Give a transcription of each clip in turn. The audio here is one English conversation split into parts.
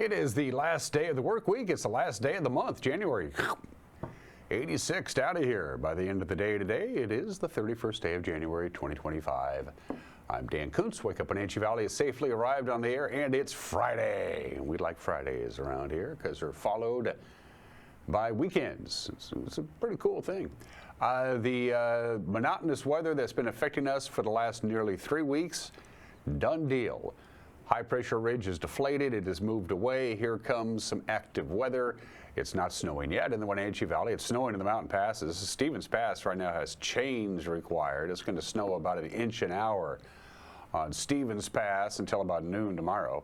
It is the last day of the work week. It's the last day of the month, January. 86 out of here. By the end of the day today, it is the 31st day of January 2025. I'm Dan Kuntz. Wake Up Wenatchee Valley has safely arrived on the air, and it's Friday. We like Fridays around here because they're followed by weekends. It's a pretty cool thing. The monotonous weather that's been affecting us for the last nearly 3 weeks, done deal. High pressure ridge is deflated. It has moved away. Here comes some active weather. It's not snowing yet in the Wenatchee Valley. It's snowing in the mountain passes. Stevens Pass right now has chains required. It's going to snow about 1 inch an hour on Stevens Pass until about noon tomorrow.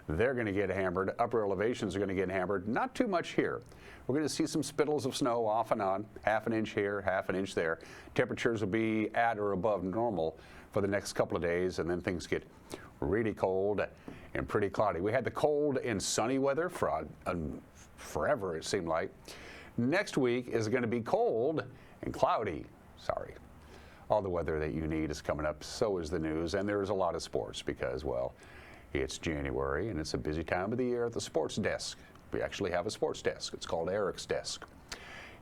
They're going to get hammered. Upper elevations are going to get hammered. Not too much here. We're going to see some spittles of snow off and on, 1/2 inch here, 1/2 inch there. Temperatures will be at or above normal for the next couple of days, and then things get really cold and pretty cloudy. We had the cold and sunny weather for forever, it seemed like. Next week is going to be cold and cloudy. Sorry. All the weather that you need is coming up. So is the news, and there's a lot of sports because, well, it's January and it's a busy time of the year at the sports desk. We actually have a sports desk. It's called Eric's Desk.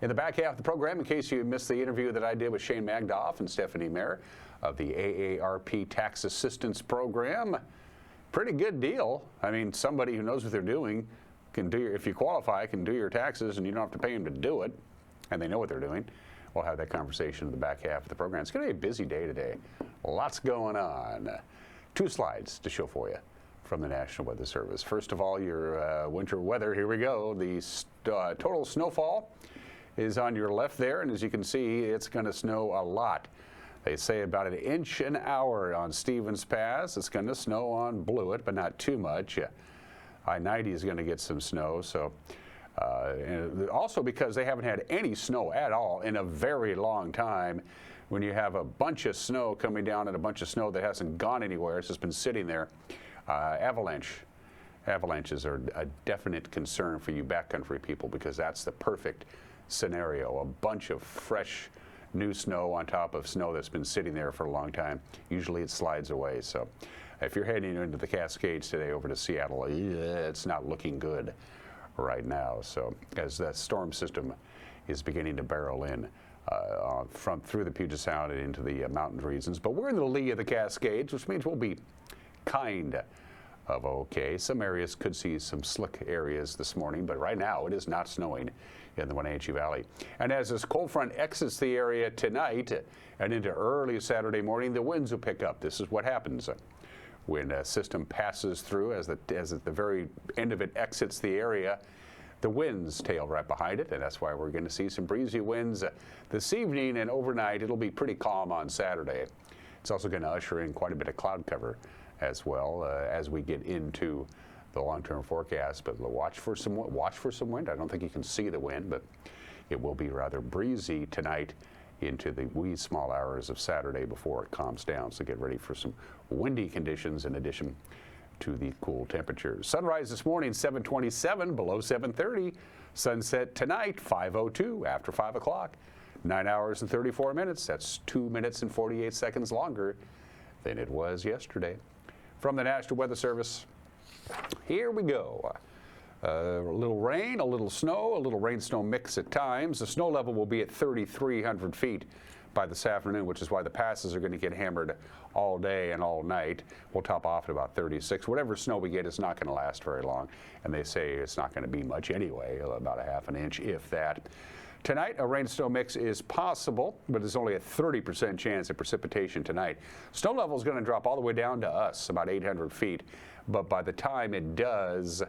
In the back half of the program, in case you missed the interview that I did with Shane Magdoff and Stephanie Mayer of the AARP Tax Assistance Program, pretty good deal. I mean, somebody who knows what they're doing can do if you qualify, can do your taxes, and you don't have to pay them to do it, and they know what they're doing. We'll have that conversation in the back half of the program. It's going to be a busy day today. Lots going on. 2 slides to show for you from the National Weather Service. First of all, your winter weather. Here we go. The total snowfall is on your left there, and as you can see, it's going to snow a lot. They say about 1 inch an hour on Stevens Pass. It's going to snow on Blewett, but not too much. I-90 is going to get some snow. So, and also because they haven't had any snow at all in a very long time. When you have a bunch of snow coming down and a bunch of snow that hasn't gone anywhere, it's just been sitting there. Avalanches are a definite concern for you backcountry people because that's the perfect scenario. A bunch of fresh new snow on top of snow that's been sitting there for a long time. Usually it slides away. So if you're heading into the Cascades today over to Seattle, it's not looking good right now. So as that storm system is beginning to barrel in through the Puget Sound and into the mountain regions. But we're in the lee of the Cascades, which means we'll be kind of okay. Some areas could see some slick areas this morning, but right now it is not snowing in the Wenatchee Valley. And as this cold front exits the area tonight and into early Saturday morning, the winds will pick up. This is what happens when a system passes through. As at the very end of it exits the area, the winds tail right behind it, and that's why we're going to see some breezy winds this evening and overnight. It'll be pretty calm on Saturday. It's also going to usher in quite a bit of cloud cover as well as we get into the long-term forecast. But watch for some wind. I don't think you can see the wind, but it will be rather breezy tonight into the wee small hours of Saturday before it calms down. So get ready for some windy conditions in addition to the cool temperatures. Sunrise this morning 7:27, below 7:30. Sunset tonight 5:02 after 5 o'clock. 9 hours and 34 minutes. That's 2 minutes and 48 seconds longer than it was yesterday. From the National Weather Service, here we go. A little rain, a little snow, a little rain-snow mix at times. The snow level will be at 3,300 feet by this afternoon, which is why the passes are going to get hammered all day and all night. We'll top off at about 36. Whatever snow we get is not going to last very long, and they say it's not going to be much anyway, about 1/2 inch, if that. Tonight, a rain-snow mix is possible, but there's only a 30% chance of precipitation tonight. Snow level is going to drop all the way down to us, about 800 feet, but by the time it does,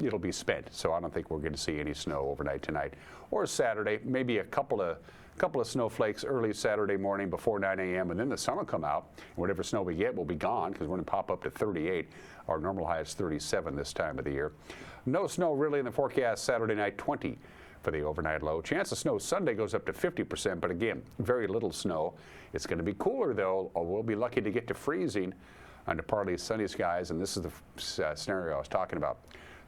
it'll be spent. So I don't think we're going to see any snow overnight tonight or Saturday. Maybe a couple of snowflakes early Saturday morning before 9 a.m. and then the sun will come out. Whatever snow we get will be gone because we're going to pop up to 38. Our normal high is 37 this time of the year. No snow really in the forecast Saturday night, 20 for the overnight low. Chance of snow Sunday goes up to 50%, but again, very little snow. It's going to be cooler though. We'll be lucky to get to freezing under partly sunny skies, and this is the scenario I was talking about.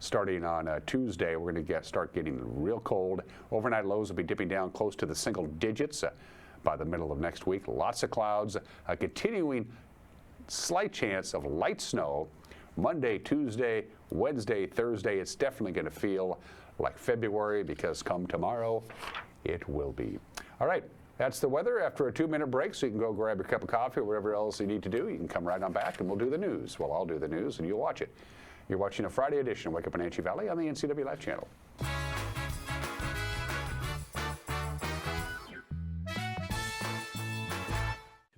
Starting on Tuesday, we're going to start getting real cold. Overnight lows will be dipping down close to the single digits by the middle of next week. Lots of clouds, a continuing slight chance of light snow Monday, Tuesday, Wednesday, Thursday, it's definitely going to feel like February, because come tomorrow, it will be. All right, that's the weather. After a 2-minute break, so you can go grab your cup of coffee or whatever else you need to do. You can come right on back and we'll do the news. Well, I'll do the news and you'll watch it. You're watching a Friday edition of Wake Up Wenatchee Valley on the NCWLIFE channel.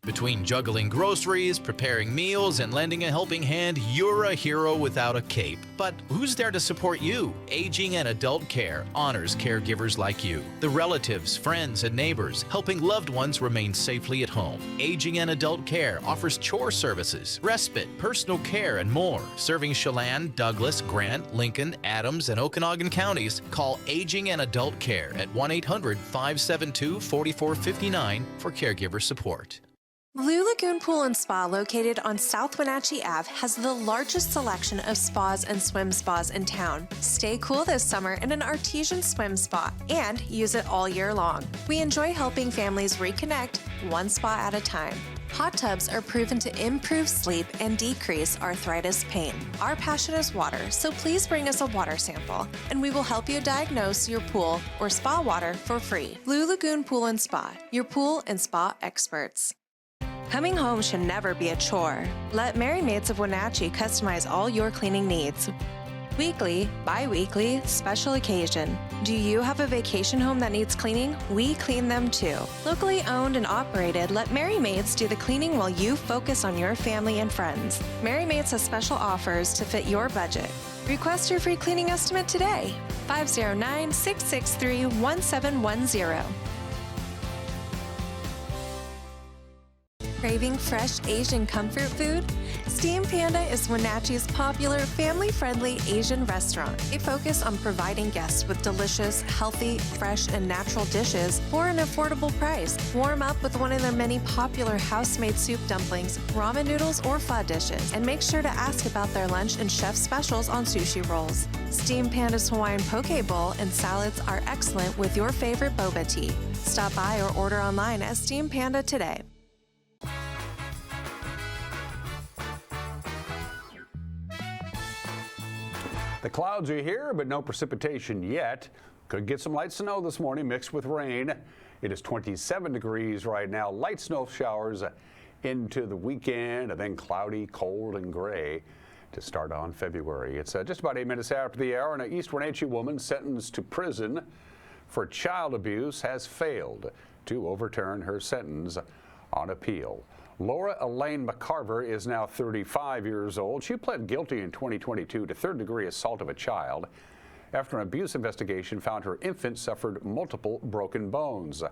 Between juggling groceries, preparing meals, and lending a helping hand, you're a hero without a cape. But who's there to support you? Aging and Adult Care honors caregivers like you, the relatives, friends, and neighbors, helping loved ones remain safely at home. Aging and Adult Care offers chore services, respite, personal care, and more. Serving Chelan, Douglas, Grant, Lincoln, Adams, and Okanagan counties, call Aging and Adult Care at 1-800-572-4459 for caregiver support. Blue Lagoon Pool and Spa, located on South Wenatchee Ave, has the largest selection of spas and swim spas in town. Stay cool this summer in an artesian swim spa and use it all year long. We enjoy helping families reconnect, one spa at a time. Hot tubs are proven to improve sleep and decrease arthritis pain. Our passion is water, so please bring us a water sample, and we will help you diagnose your pool or spa water for free. Blue Lagoon Pool and Spa, your pool and spa experts. Coming home should never be a chore. Let Merry Maids of Wenatchee customize all your cleaning needs. Weekly, bi-weekly, special occasion. Do you have a vacation home that needs cleaning? We clean them too. Locally owned and operated, let Merry Maids do the cleaning while you focus on your family and friends. Merry Maids has special offers to fit your budget. Request your free cleaning estimate today. 509-663-1710. Craving fresh Asian comfort food? Steam Panda is Wenatchee's popular family-friendly Asian restaurant. They focus on providing guests with delicious, healthy, fresh, and natural dishes for an affordable price. Warm up with one of their many popular house-made soup dumplings, ramen noodles, or pho dishes. And make sure to ask about their lunch and chef specials on sushi rolls. Steam Panda's Hawaiian poke bowl and salads are excellent with your favorite boba tea. Stop by or order online at Steam Panda today. The clouds are here, but no precipitation yet. Could get some light snow this morning mixed with rain. It is 27 degrees right now. Light snow showers into the weekend, and then cloudy, cold, and gray to start on February. It's just about 8 minutes after the hour, and an East Wenatchee woman sentenced to prison for child abuse has failed to overturn her sentence on appeal. Laura Elaine McCarver is now 35 years old. She pled guilty in 2022 to third-degree assault of a child after an abuse investigation found her infant suffered multiple broken bones.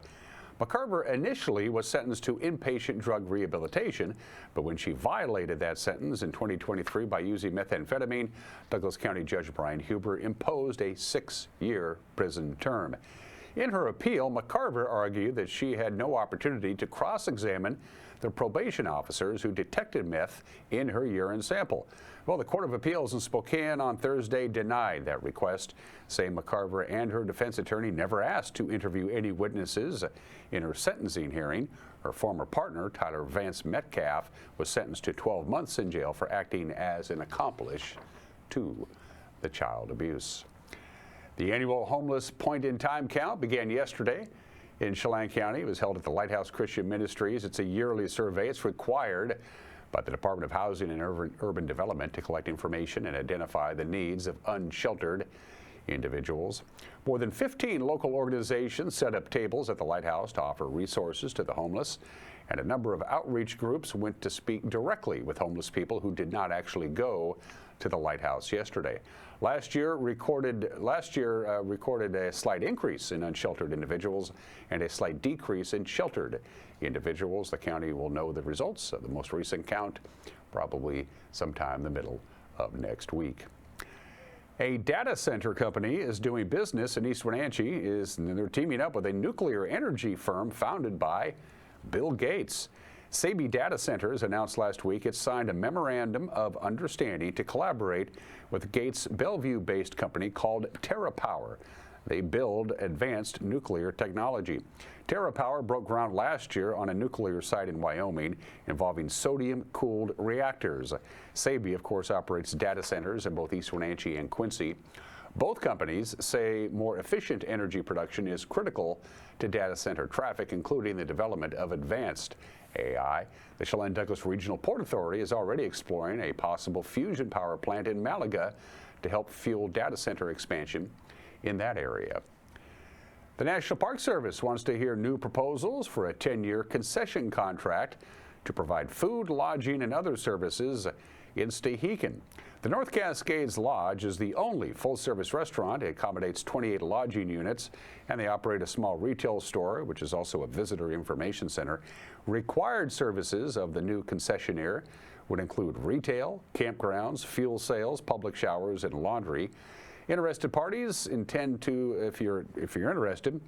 McCarver initially was sentenced to inpatient drug rehabilitation, but when she violated that sentence in 2023 by using methamphetamine, Douglas County Judge Brian Huber imposed a 6-year prison term. In her appeal, McCarver argued that she had no opportunity to cross-examine the probation officers who detected meth in her urine sample. Well, the Court of Appeals in Spokane on Thursday denied that request, saying McCarver and her defense attorney never asked to interview any witnesses in her sentencing hearing. Her former partner, Tyler Vance Metcalf, was sentenced to 12 months in jail for acting as an accomplice to the child abuse. The annual Homeless Point in Time count began yesterday in Chelan County. It was held at the Lighthouse Christian Ministries. It's a yearly survey. It's required by the Department of Housing and Urban Development to collect information and identify the needs of unsheltered individuals. More than 15 local organizations set up tables at the Lighthouse to offer resources to the homeless, and a number of outreach groups went to speak directly with homeless people who did not actually go to the Lighthouse yesterday. Last year recorded a slight increase in unsheltered individuals and a slight decrease in sheltered individuals. The county will know the results of the most recent count probably sometime in the middle of next week. A data center company is doing business in East Wenatchee. They're teaming up with a nuclear energy firm founded by Bill Gates. Sabi Data Centers announced last week it signed a memorandum of understanding to collaborate with Gates' Bellevue-based company called TerraPower. They build advanced nuclear technology. TerraPower broke ground last year on a nuclear site in Wyoming involving sodium-cooled reactors. Sabey, of course, operates data centers in both East Wenatchee and Quincy. Both companies say more efficient energy production is critical to data center traffic, including the development of advanced AI. The Chelan Douglas Regional Port Authority is already exploring a possible fusion power plant in Malaga to help fuel data center expansion in that area. The National Park Service wants to hear new proposals for a 10-year concession contract to provide food, lodging, and other services in Stehekin. The North Cascades Lodge is the only full-service restaurant. It accommodates 28 lodging units, and they operate a small retail store, which is also a visitor information center. Required services of the new concessionaire would include retail, campgrounds, fuel sales, public showers, and laundry. Interested parties intend to, if you're interested,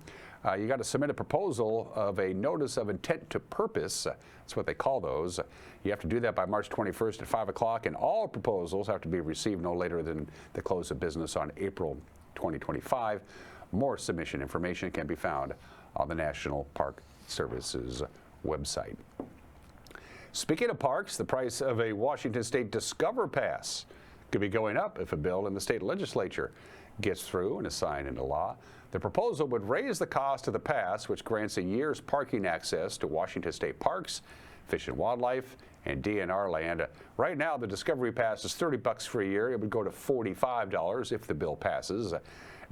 you got to submit a proposal of a notice of intent to purpose. That's what they call those. You have to do that by March 21st at 5 o'clock, and all proposals have to be received no later than the close of business on April 2025. More submission information can be found on the National Park Service's website. Speaking of parks, the price of a Washington State Discover Pass could be going up if a bill in the state legislature gets through and is signed into law. The proposal would raise the cost of the pass, which grants a year's parking access to Washington State parks, Fish and Wildlife, and DNR land. Right now, the Discovery Pass is $30 for a year. It would go to $45 if the bill passes.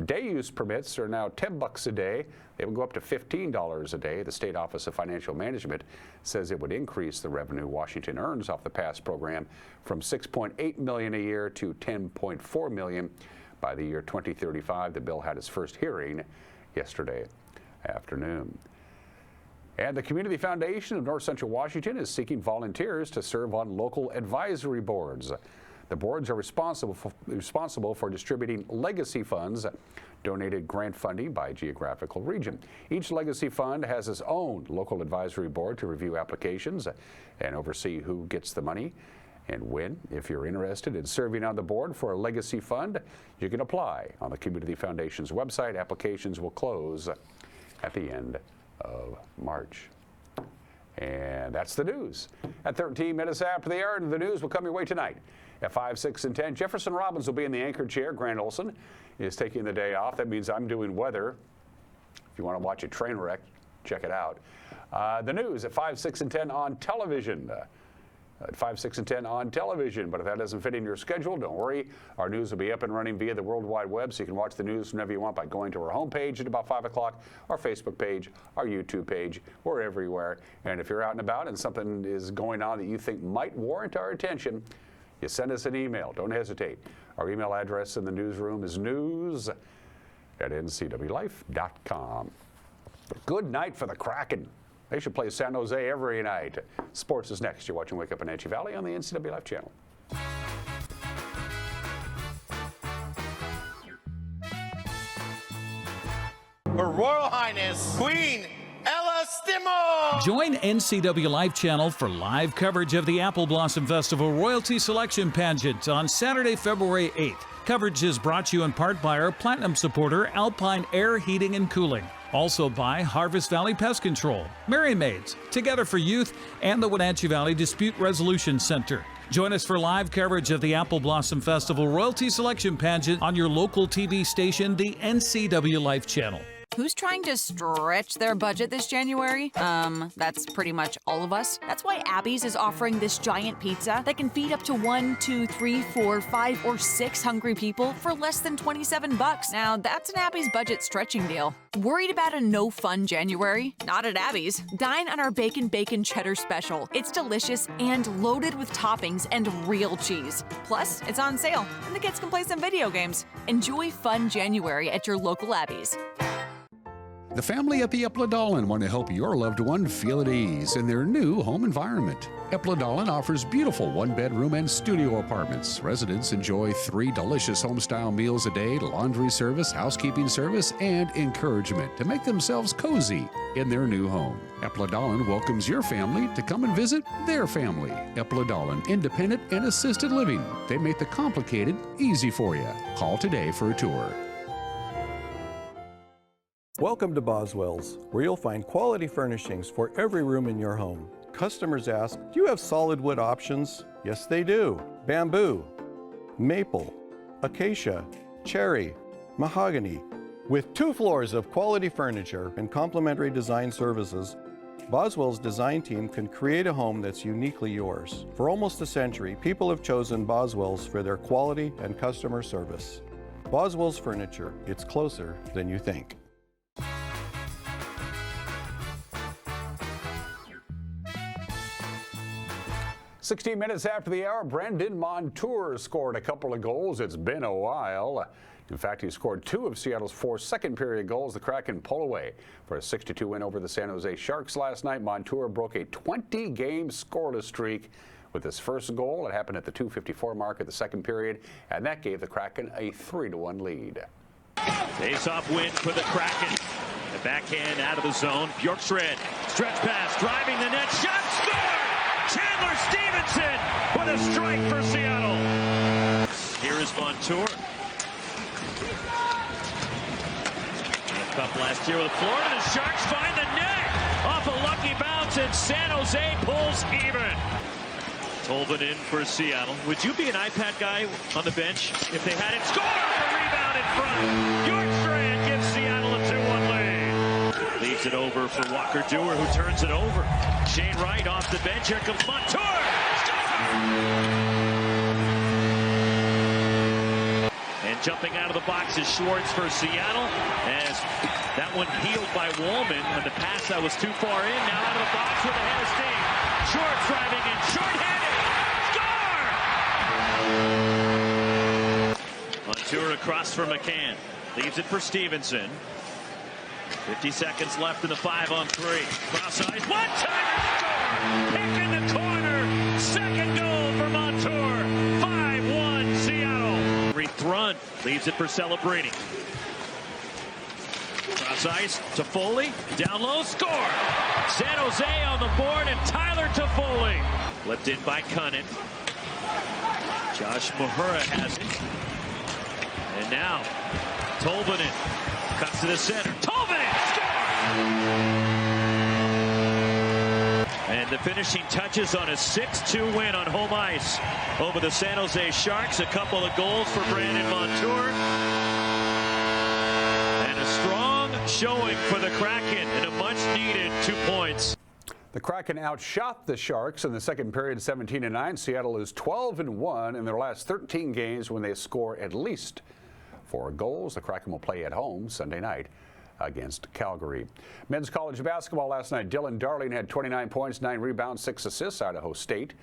Day use permits are now $10 a day. They would go up to $15 a day. The State Office of Financial Management says it would increase the revenue Washington earns off the pass program from $6.8 million a year to $10.4 million by the year 2035. The bill had its first hearing yesterday afternoon. And the Community Foundation of North Central Washington is seeking volunteers to serve on local advisory boards. The boards are responsible for distributing legacy funds, donated grant funding by geographical region. Each legacy fund has its own local advisory board to review applications and oversee who gets the money and when. If you're interested in serving on the board for a legacy fund, you can apply on the Community Foundation's website. Applications will close at the end of March. And that's the news. At 13 minutes after the hour, the news will come your way tonight. At 5, 6, and 10, Jefferson Robbins will be in the anchor chair. Grant Olson is taking the day off. That means I'm doing weather. If you want to watch a train wreck, check it out. The news at 5, 6, and 10 on television. At 5, 6, and 10 on television. But if that doesn't fit in your schedule, don't worry. Our news will be up and running via the World Wide Web, so you can watch the news whenever you want by going to our homepage at about 5 o'clock, our Facebook page, our YouTube page. We're everywhere. And if you're out and about and something is going on that you think might warrant our attention, you send us an email. Don't hesitate. Our email address in the newsroom is news@ncwlife.com. Good night for the Kraken. They should play San Jose every night. Sports is next. You're watching Wake Up Wenatchee Valley on the NCWLIFE channel. Her Royal Highness, Queen Ella Stimo! Join NCWLIFE channel for live coverage of the Apple Blossom Festival Royalty Selection Pageant on Saturday, February 8th. Coverage is brought to you in part by our Platinum supporter, Alpine Air Heating and Cooling. Also by Harvest Valley Pest Control, Merry Maids, Together for Youth, and the Wenatchee Valley Dispute Resolution Center. Join us for live coverage of the Apple Blossom Festival Royalty Selection Pageant on your local TV station, the NCWLIFE channel. Who's trying to stretch their budget this January? That's pretty much all of us. That's why Abby's is offering this giant pizza that can feed up to 1, 2, 3, 4, 5, or 6 hungry people for less than $27. Now, that's an Abby's budget stretching deal. Worried about a no-fun January? Not at Abby's. Dine on our Bacon Cheddar Special. It's delicious and loaded with toppings and real cheese. Plus, it's on sale, and the kids can play some video games. Enjoy fun January at your local Abby's. The family at the Epladolin want to help your loved one feel at ease in their new home environment. Epladolin offers beautiful one-bedroom and studio apartments. Residents enjoy 3 delicious home-style meals a day, laundry service, housekeeping service, and encouragement to make themselves cozy in their new home. Epladolin welcomes your family to come and visit their family. Epladolin, independent and assisted living. They make the complicated easy for you. Call today for a tour. Welcome to Boswell's, where you'll find quality furnishings for every room in your home. Customers ask, do you have solid wood options? Yes, they do. Bamboo, maple, acacia, cherry, mahogany. With 2 floors of quality furniture and complimentary design services, Boswell's design team can create a home that's uniquely yours. For almost a century, people have chosen Boswell's for their quality and customer service. Boswell's Furniture, it's closer than you think. "16 minutes after the hour, Brandon Montour scored a couple of goals. It's been a while. In fact, he scored 2 of Seattle's 4 second-period goals. The Kraken pull away for a 6-2 win over the San Jose Sharks last night. Montour broke a 20-game scoreless streak with his first goal. It happened at the 2:54 mark of the second period, and that gave the Kraken a 3-1 lead. Face-off win for the Kraken. The backhand out of the zone. Bjorkstrand, stretch pass, driving the net, shot, score! Chandler Stevenson with a strike for Seattle. Here is Montour. Cup last year with Florida. The Sharks find the net off a lucky bounce, and San Jose pulls even. Tolvin in for Seattle. Would you be an iPad guy on the bench if they had it? Score! A rebound in front. Bjorkstrand gives Seattle a 2-1 lead. Leaves it over for Walker Dewar, who turns it over. Shane Wright off the bench. Here comes Montour. And jumping out of the box is Schwartz for Seattle, as that one healed by Wallman, and the pass that was too far in. Now out of the box with a head of steam. Schwartz driving in, short-handed. Score! Montour across for McCann. Leaves it for Stevenson. 50 seconds left in the 5-on-3. Cross eyes, one-timer, score! Pick in the corner. Second goal for Montour. 5-1 Seattle. Thrun leaves it for Celebrini. Cross ice to Foley. Down low, score! San Jose on the board, and Tyler Toffoli. Flipped in by Cunnin. Josh Mahura has it. And now, Tolvanen cuts to the center. Tolvanen, score! And the finishing touches on a 6-2 win on home ice over the San Jose Sharks. A couple of goals for Brandon Montour. And a strong showing for the Kraken, and a much-needed 2 points. The Kraken outshot the Sharks in the second period, 17-9. Seattle is 12-1 in their last 13 games when they score at least 4 goals. The Kraken will play at home Sunday night against Calgary. Men's college basketball last night. Dylan Darling had 29 points, 9 rebounds, 6 assists. Idaho State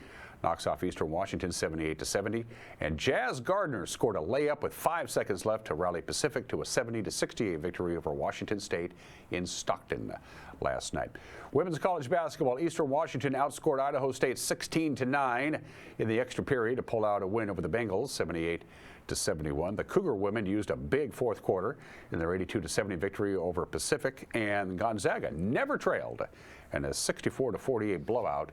knocks off Eastern Washington 78-70. And Jazz Gardner scored a layup with 5 seconds left to rally Pacific to a 70-68 victory over Washington State in Stockton last night. Women's college basketball, Eastern Washington outscored Idaho State 16-9 in the extra period to pull out a win over the Bengals 78-71. The Cougar women used a big fourth quarter in their 82-70 victory over Pacific, and Gonzaga never trailed in a 64-48 blowout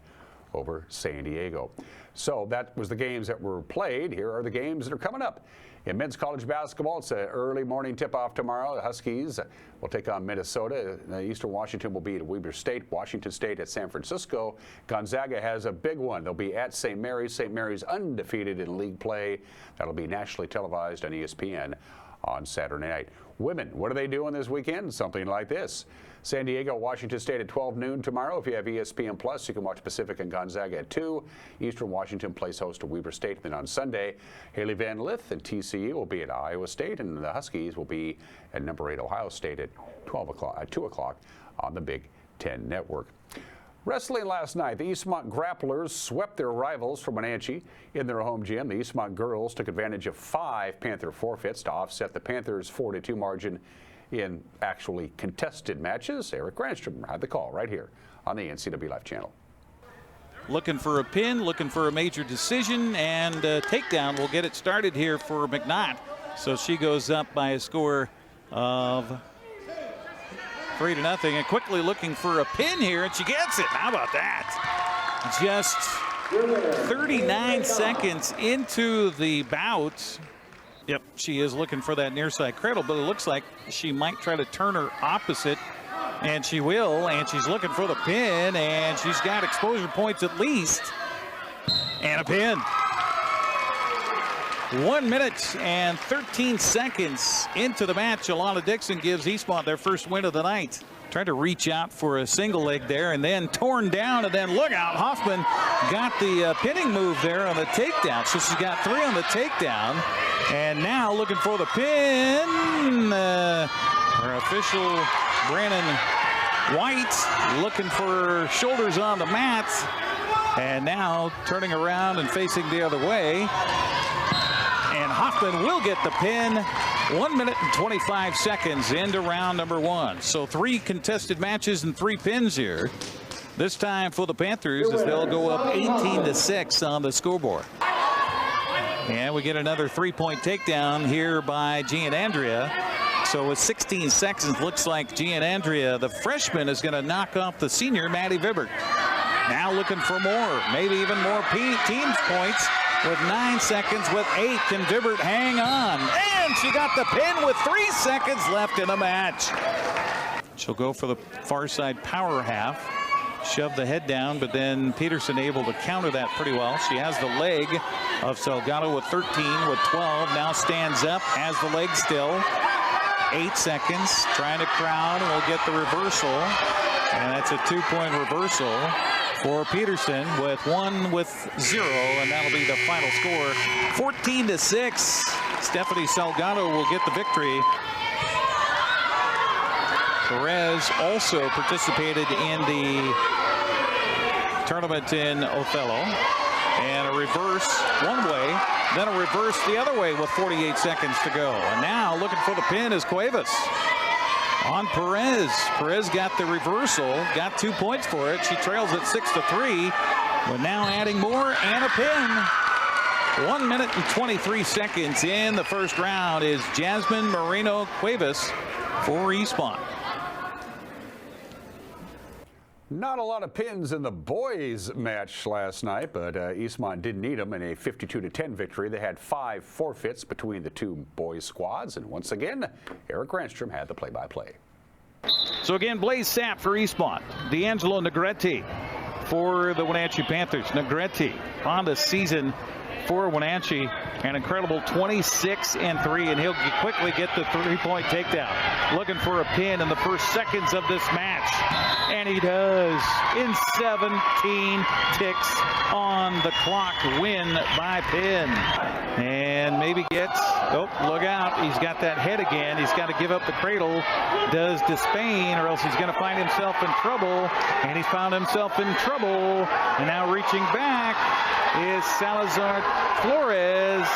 over San Diego. So that was the games that were played. Here are the games that are coming up. In men's college basketball, it's an early morning tip-off tomorrow. The Huskies will take on Minnesota. Eastern Washington will be at Weber State. Washington State at San Francisco. Gonzaga has a big one. They'll be at St. Mary's. St. Mary's undefeated in league play. That'll be nationally televised on ESPN on Saturday night. Women, what are they doing this weekend? Something like this. San Diego, Washington State at 12 noon tomorrow. If you have ESPN Plus, you can watch Pacific and Gonzaga at 2. Eastern Washington plays host to Weber State. Then on Sunday, Haley Van Lith and TCU will be at Iowa State, and the Huskies will be at number 8 Ohio State at 2 o'clock on the Big Ten Network. Wrestling last night, the Eastmont Grapplers swept their rivals from Wenatchee in their home gym. The Eastmont girls took advantage of 5 Panther forfeits to offset the Panthers' 4-2 margin in actually contested matches. Eric Granstrom had the call right here on the NCWLIFE channel. Looking for a pin, looking for a major decision, and takedown will get it started here for McNaught. So she goes up by a score of 3-0, and quickly looking for a pin here, and she gets it. How about that? Just 39 seconds into the bout, Yep, she is looking for that near side cradle, but it looks like she might try to turn her opposite, and she will, and she's looking for the pin, and she's got exposure points at least, and a pin. 1 minute and 13 seconds into the match. Alana Dixon gives Eastmont their first win of the night. Tried to reach out for a single leg there and then torn down, and then look out. Hoffman got the pinning move there on the takedown. So she's got 3 on the takedown. And now looking for the pin. Our official Brandon White looking for shoulders on the mat. And now turning around and facing the other way. And Hoffman will get the pin. 1 minute and 25 seconds into round number 1. So 3 contested matches and 3 pins here. This time for the Panthers as they'll go up 18-6 on the scoreboard. And we get another 3-point takedown here by Gianandrea. So with 16 seconds, looks like Gianandrea, the freshman, is going to knock off the senior, Maddie Vibbert. Now looking for more, maybe even more teams points. With 9 seconds, with 8, can Vibbert hang on? And she got the pin with 3 seconds left in the match. She'll go for the far side power half. Shove the head down, but then Peterson able to counter that pretty well. She has the leg of Salgado with 13, with 12. Now stands up, has the leg still. 8 seconds, trying to crowd, and we'll get the reversal. And that's a 2-point reversal for Peterson with 1 with 0, and that'll be the final score. 14-6. Stephanie Salgado will get the victory. Perez also participated in the tournament in Othello. And a reverse one way, then a reverse the other way with 48 seconds to go. And now looking for the pin is Cuevas. On Perez. Perez got the reversal, got 2 points for it. She trails at 6-3, but now adding more and a pin. 1 minute and 23 seconds in the first round is Jasmine Moreno Cuevas for Eastmont. Not a lot of pins in the boys match last night, but Eastmont didn't need them in a 52-10 victory. They had 5 forfeits between the 2 boys squads, and once again, Eric Granstrom had the play-by-play. So again, Blaze Sapp for Eastmont, D'Angelo Negretti for the Wenatchee Panthers. Negretti on the season for Wenatchee, an incredible 26-3, and he'll quickly get the 3-point takedown. Looking for a pin in the first seconds of this match, and he does in 17 ticks on the clock. Win by pin, and maybe gets, oh, look out, he's got that head again. He's got to give up the cradle. Does Despain, or else he's going to find himself in trouble, and he's found himself in trouble, and now reaching back is Salazar Flores.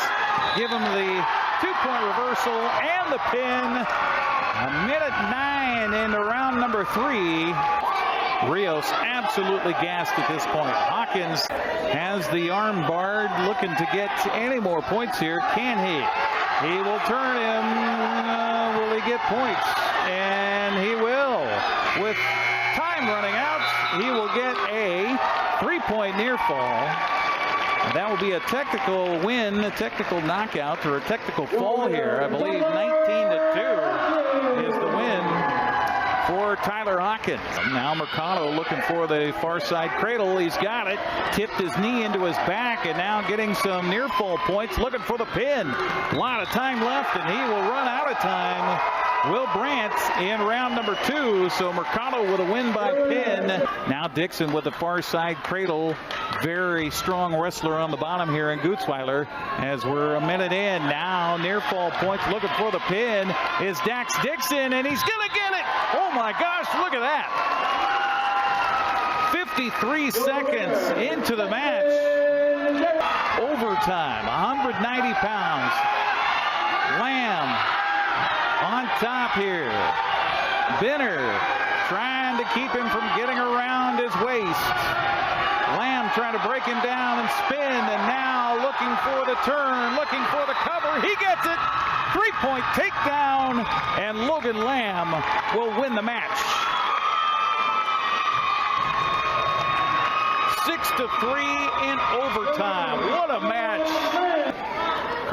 Give him the 2-point reversal and the pin. 1:09 into round number 3. Rios absolutely gassed at this point. Hawkins has the arm barred, looking to get any more points here. Can he? He will turn him. Will he get points? And he will. With time running out, he will get a 3-point near fall. That will be a technical win, a technical knockout, or a technical fall here. I believe 19-2 is the win for Tyler Hawkins. Now Mercado looking for the far side cradle. He's got it. Tipped his knee into his back, and now getting some near fall points. Looking for the pin. A lot of time left, and he will run out of time. Will Brandt in round number 2. So Mercado with a win by pin. Now Dixon with the far side cradle. Very strong wrestler on the bottom here in Gutzweiler as we're a minute in. Now near fall points, looking for the pin is Dax Dixon, and he's gonna get it. Oh my gosh, look at that. 53 seconds into the match. Overtime, 190 pounds. Lamb on top here. Benner trying to keep him from getting around his waist. Lamb trying to break him down and spin, and now looking for the turn, looking for the cover. He gets it. 3-point takedown, and Logan Lamb will win the match. 6-3 in overtime. What a match.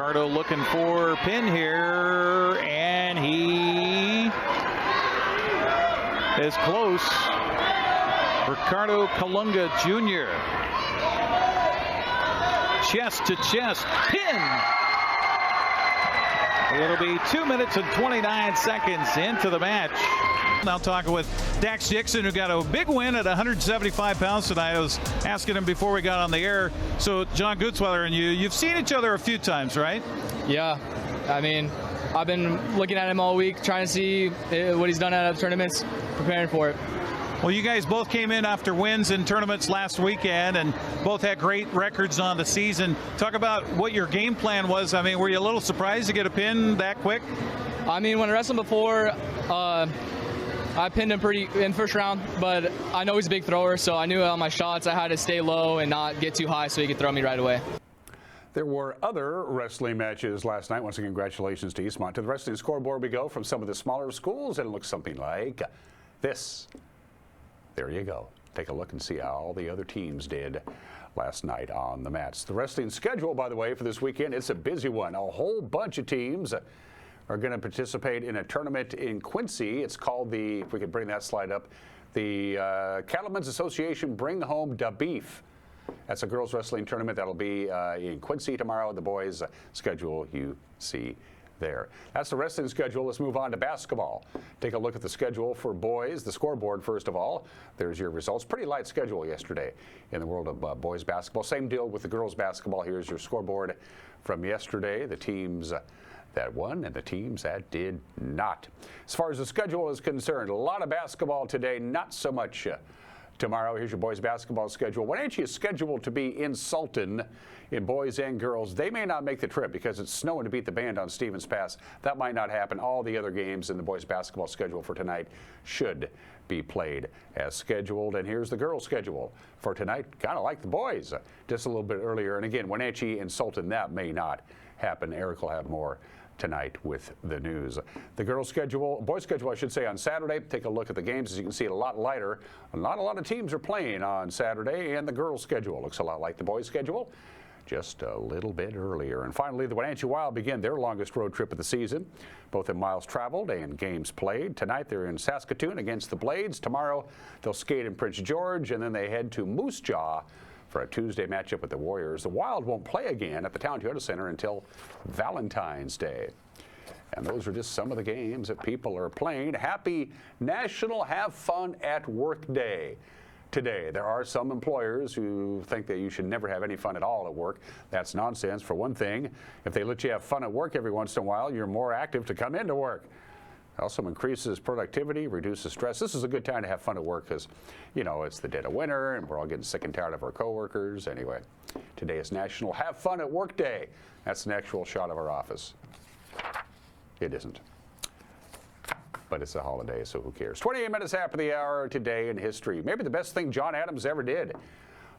Ricardo looking for pin here, and he is close. Ricardo Kalunga Jr. Chest to chest pin. It'll be 2 minutes and 29 seconds into the match. Now talking with Dax Dixon, who got a big win at 175 pounds tonight. I was asking him before we got on the air. So John Gutzweiler and you've seen each other a few times, right? Yeah. I mean, I've been looking at him all week, trying to see what he's done at other tournaments, preparing for it. Well, you guys both came in after wins in tournaments last weekend and both had great records on the season. Talk about what your game plan was. I mean, were you a little surprised to get a pin that quick? I mean, when I wrestled before, I pinned him pretty in first round, but I know he's a big thrower, so I knew on my shots I had to stay low and not get too high so he could throw me right away. There were other wrestling matches last night. Once again, congratulations to Eastmont. To the wrestling scoreboard we go from some of the smaller schools, and it looks something like this. There you go. Take a look and see how all the other teams did last night on the mats. The wrestling schedule, by the way, for this weekend, it's a busy one. A whole bunch of teams are going to participate in a tournament in Quincy. It's called the, if we could bring that slide up, the Cattlemen's Association Bring Home da Beef. That's a girls wrestling tournament that'll be in Quincy tomorrow. The boys' schedule you see there. That's the wrestling schedule. Let's move on to basketball. Take a look at the schedule for boys. The scoreboard, first of all. There's your results. Pretty light schedule yesterday in the world of boys basketball. Same deal with the girls basketball. Here's your scoreboard from yesterday. The teams that won and the teams that did not. As far as the schedule is concerned, a lot of basketball today, not so much tomorrow. Here's your boys basketball schedule. Wenatchee is scheduled to be in Sultan in boys and girls. They may not make the trip because it's snowing to beat the band on Stevens Pass. That might not happen. All the other games in the boys basketball schedule for tonight should be played as scheduled. And here's the girls schedule for tonight. Kind of like the boys, just a little bit earlier. And again, Wenatchee and Sultan, that may not happen. Eric will have more tonight with the news. The girls schedule, boys schedule I should say, on Saturday. Take a look at the games. As you can see, a lot lighter. Not a lot of teams are playing on Saturday, and the girls schedule looks a lot like the boys schedule, just a little bit earlier. And finally, the Wenatchee Wild begin their longest road trip of the season, both in miles traveled and games played. Tonight they're in Saskatoon against the Blades. Tomorrow they'll skate in Prince George, and then they head to Moose Jaw for a Tuesday matchup with the Warriors. The Wild won't play again at the Town Toyota Center until Valentine's Day. And those are just some of the games that people are playing. Happy National Have Fun at Work Day today. There are some employers who think that you should never have any fun at all at work. That's nonsense. For one thing, if they let you have fun at work every once in a while, you're more active to come into work. It also increases productivity, reduces stress. This is a good time to have fun at work because, you know, it's the dead of winter and we're all getting sick and tired of our coworkers. Anyway, today is National Have Fun at Work Day. That's an actual shot of our office. It isn't. But it's a holiday, so who cares? 28 minutes after the hour today in history. Maybe the best thing John Adams ever did.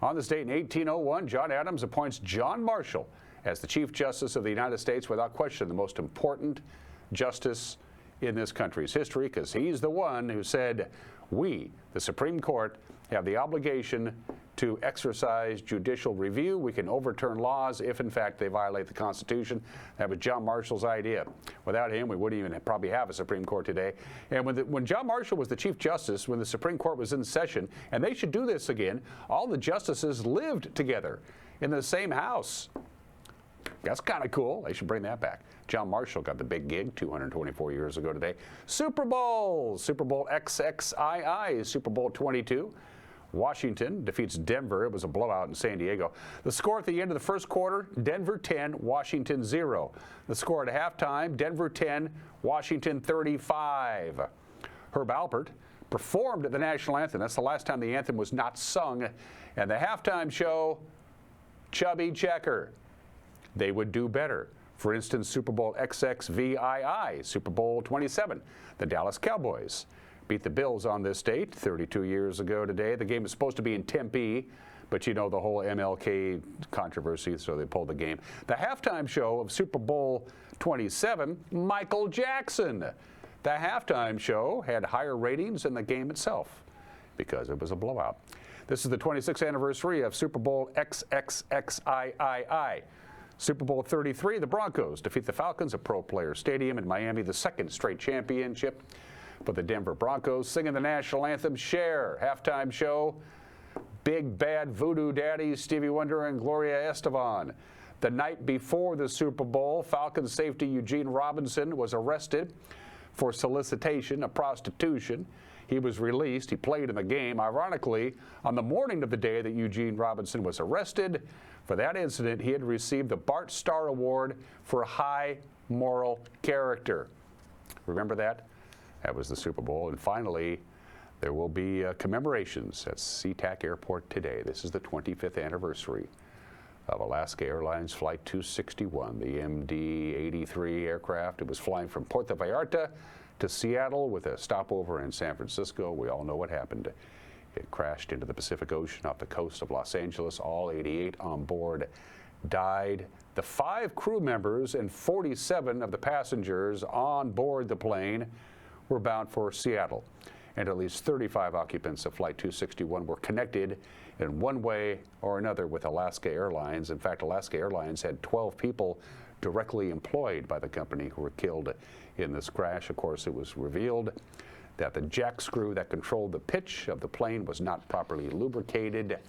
On this date in 1801, John Adams appoints John Marshall as the Chief Justice of the United States, without question the most important justice in this country's history, because he's the one who said, we, the Supreme Court, have the obligation to exercise judicial review. We can overturn laws if, in fact, they violate the Constitution. That was John Marshall's idea. Without him, we wouldn't even probably have a Supreme Court today. And when John Marshall was the Chief Justice, when the Supreme Court was in session, and they should do this again, all the justices lived together in the same house. That's kind of cool. They should bring that back. John Marshall got the big gig 224 years ago today. Super Bowl XXII, Super Bowl 22. Washington defeats Denver. It was a blowout in San Diego. The score at the end of the first quarter, Denver 10, Washington 0. The score at halftime, Denver 10, Washington 35. Herb Alpert performed at the national anthem. That's the last time the anthem was not sung. And the halftime show, Chubby Checker. They would do better. For instance, Super Bowl XXVII, Super Bowl 27. The Dallas Cowboys beat the Bills on this date 32 years ago today. The game was supposed to be in Tempe, but you know the whole MLK controversy, so they pulled the game. The halftime show of Super Bowl 27, Michael Jackson. The halftime show had higher ratings than the game itself because it was a blowout. This is the 26th anniversary of Super Bowl XXXIII. Super Bowl 33, the Broncos defeat the Falcons at Pro Player Stadium in Miami, the second straight championship for the Denver Broncos. Singing the national anthem, Cher, halftime show, Big Bad Voodoo Daddy, Stevie Wonder and Gloria Estefan. The night before the Super Bowl, Falcons safety Eugene Robinson was arrested for solicitation of prostitution. He was released. He played in the game. Ironically, on the morning of the day that Eugene Robinson was arrested, for that incident, he had received the Bart Starr Award for high moral character. Remember that? That was the Super Bowl. And finally, there will be commemorations at SeaTac Airport today. This is the 25th anniversary of Alaska Airlines Flight 261, the MD-83 aircraft. It was flying from Puerto Vallarta to Seattle with a stopover in San Francisco. We all know what happened. It crashed into the Pacific Ocean off the coast of Los Angeles. All 88 on board died. The 5 crew members and 47 of the passengers on board the plane were bound for Seattle. And at least 35 occupants of Flight 261 were connected in one way or another with Alaska Airlines. In fact, Alaska Airlines had 12 people directly employed by the company who were killed in this crash. Of course, it was revealed that the jack screw that controlled the pitch of the plane was not properly lubricated,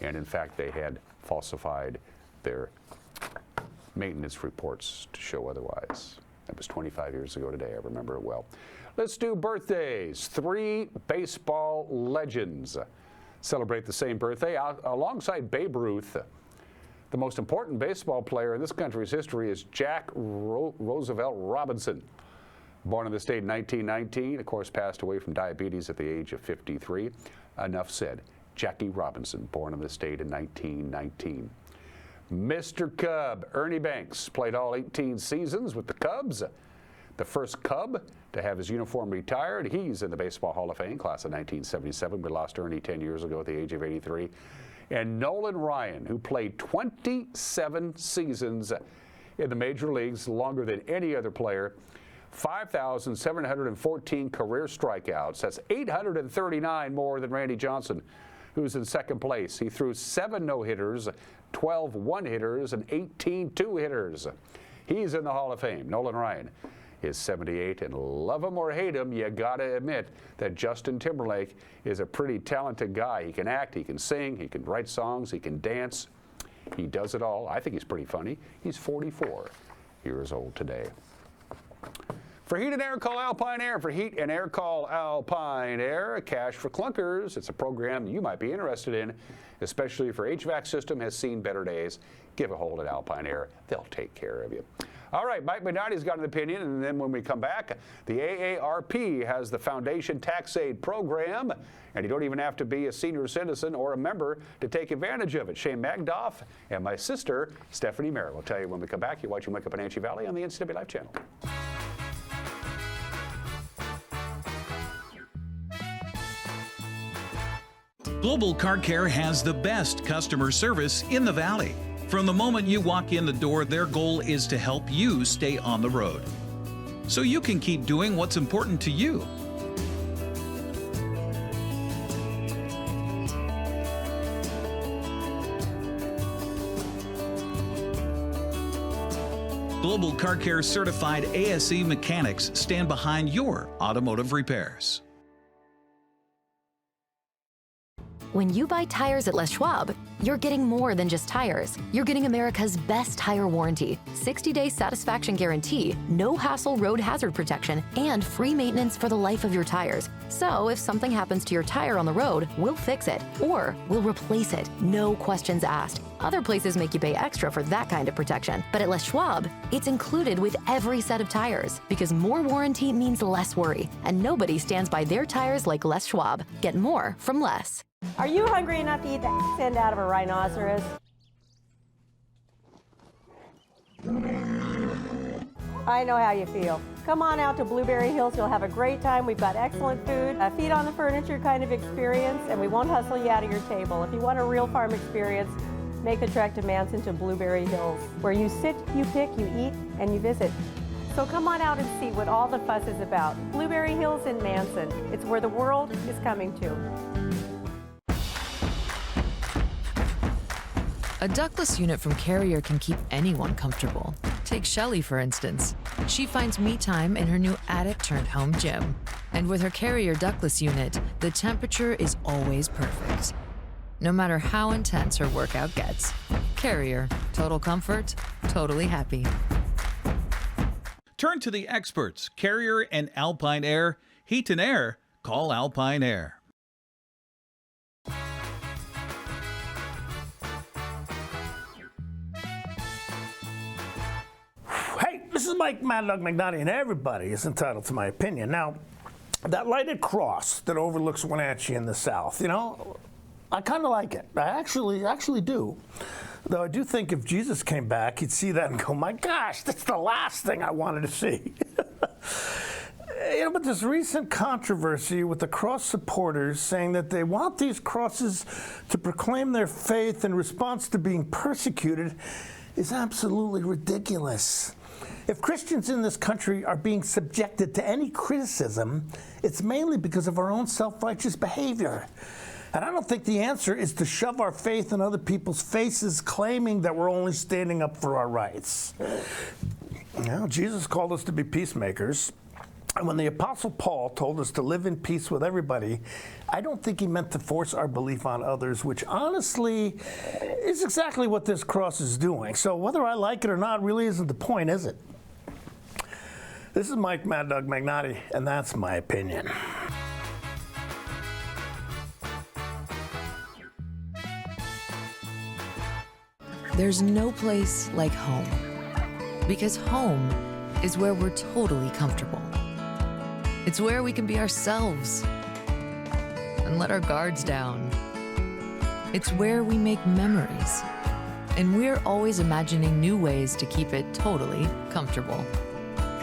and in fact they had falsified their maintenance reports to show otherwise. That was 25 years ago today. I remember it well. Let's do birthdays. 3 baseball legends celebrate the same birthday alongside Babe Ruth. The most important baseball player in this country's history is Jack Roosevelt Robinson. Born in the state in 1919, of course, passed away from diabetes at the age of 53. Enough said. Jackie Robinson, born in the state in 1919. Mr. Cub, Ernie Banks, played all 18 seasons with the Cubs. The first Cub to have his uniform retired. He's in the Baseball Hall of Fame, class of 1977. We lost Ernie 10 years ago at the age of 83. And Nolan Ryan, who played 27 seasons in the major leagues, longer than any other player. 5,714 career strikeouts. That's 839 more than Randy Johnson, who's in second place. He threw 7 no-hitters, 12 one-hitters, and 18 two-hitters. He's in the Hall of Fame. Nolan Ryan is 78, and love him or hate him, you gotta admit that Justin Timberlake is a pretty talented guy. He can act, he can sing, he can write songs, he can dance. He does it all. I think he's pretty funny. He's 44 years old today. For heat and air, call Alpine Air. For heat and air, call Alpine Air. Cash for Clunkers. It's a program you might be interested in, especially if your HVAC system has seen better days. Give a hold at Alpine Air. They'll take care of you. All right, Mike Minardi's got an opinion, and then when we come back, the AARP has the Foundation Tax Aid Program, and you don't even have to be a senior citizen or a member to take advantage of it. Shane Magdoff and my sister, Stephanie Merritt, will tell you when we come back. You're watching Wake Up Wenatchee Valley on the NCWLIFE channel. Global Car Care has the best customer service in the Valley. From the moment you walk in the door, their goal is to help you stay on the road, so you can keep doing what's important to you. Global Car Care certified ASE mechanics stand behind your automotive repairs. When you buy tires at Les Schwab, you're getting more than just tires. You're getting America's best tire warranty, 60-day satisfaction guarantee, no hassle road hazard protection, and free maintenance for the life of your tires. So if something happens to your tire on the road, we'll fix it, or we'll replace it, no questions asked. Other places make you pay extra for that kind of protection, but at Les Schwab, it's included with every set of tires, because more warranty means less worry, and nobody stands by their tires like Les Schwab. Get more from Les. Are you hungry enough to eat the end out of a rhinoceros? I know how you feel. Come on out to Blueberry Hills. You'll have a great time. We've got excellent food, a feet on the furniture kind of experience, and we won't hustle you out of your table. If you want a real farm experience, make the trek to Manson to Blueberry Hills, where you sit, you pick, you eat, and you visit. So come on out and see what all the fuss is about. Blueberry Hills in Manson. It's where the world is coming to. A ductless unit from Carrier can keep anyone comfortable. Take Shelly, for instance. She finds me time in her new attic-turned-home gym. And with her Carrier ductless unit, the temperature is always perfect. No matter how intense her workout gets. Carrier. Total comfort, totally happy. Turn to the experts, Carrier and Alpine Air. Heat and air, call Alpine Air. Hey, this is Mike Mad Dog McNaughty, and everybody is entitled to my opinion. Now, that lighted cross that overlooks Wenatchee in the south, you know, I kind of like it. I actually do. Though I do think if Jesus came back, he'd see that and go, my gosh, that's the last thing I wanted to see. You know, but this recent controversy with the cross supporters saying that they want these crosses to proclaim their faith in response to being persecuted is absolutely ridiculous. If Christians in this country are being subjected to any criticism, it's mainly because of our own self-righteous behavior. And I don't think the answer is to shove our faith in other people's faces, claiming that we're only standing up for our rights. You know, Jesus called us to be peacemakers. And when the Apostle Paul told us to live in peace with everybody, I don't think he meant to force our belief on others, which honestly is exactly what this cross is doing. So whether I like it or not really isn't the point, is it? This is Mike Mad Dog Magnotti, and that's my opinion. There's no place like home. Because home is where we're totally comfortable. It's where we can be ourselves and let our guards down. It's where we make memories. And we're always imagining new ways to keep it totally comfortable.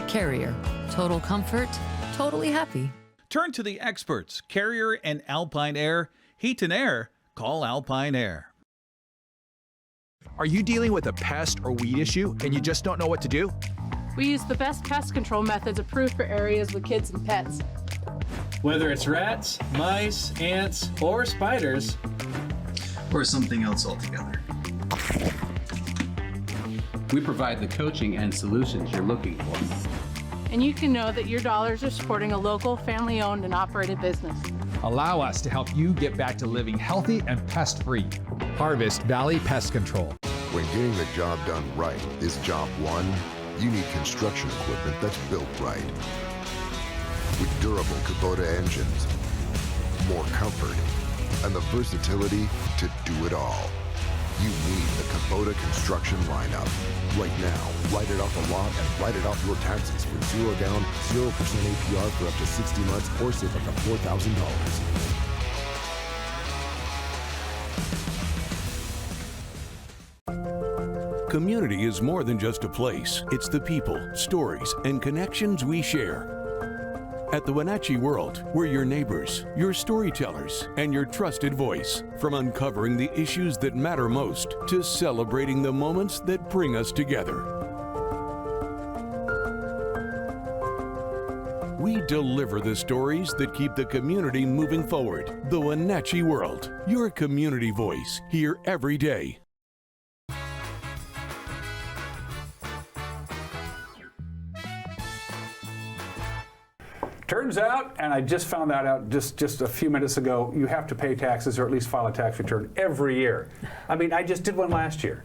Carrier. Total comfort, totally happy. Turn to the experts, Carrier and Alpine Air. Heat and air, call Alpine Air. Are you dealing with a pest or weed issue and you just don't know what to do? We use the best pest control methods approved for areas with kids and pets. Whether it's rats, mice, ants, or spiders, or something else altogether. We provide the coaching and solutions you're looking for. And you can know that your dollars are supporting a local, family-owned and operated business. Allow us to help you get back to living healthy and pest-free. Harvest Valley Pest Control. When getting the job done right is job one, you need construction equipment that's built right. With durable Kubota engines, more comfort, and the versatility to do it all. You need the Kubota construction lineup. Right now, write it off a lot and write it off your taxes for 0 down, 0% APR for up to 60 months or save up to $4,000. Community is more than just a place. It's the people, stories, and connections we share. At the Wenatchee World, we're your neighbors, your storytellers, and your trusted voice. From uncovering the issues that matter most to celebrating the moments that bring us together. We deliver the stories that keep the community moving forward. The Wenatchee World, your community voice, here every day. Turns out, and I just found that out just a few minutes ago, you have to pay taxes or at least file a tax return every year. I mean, I just did one last year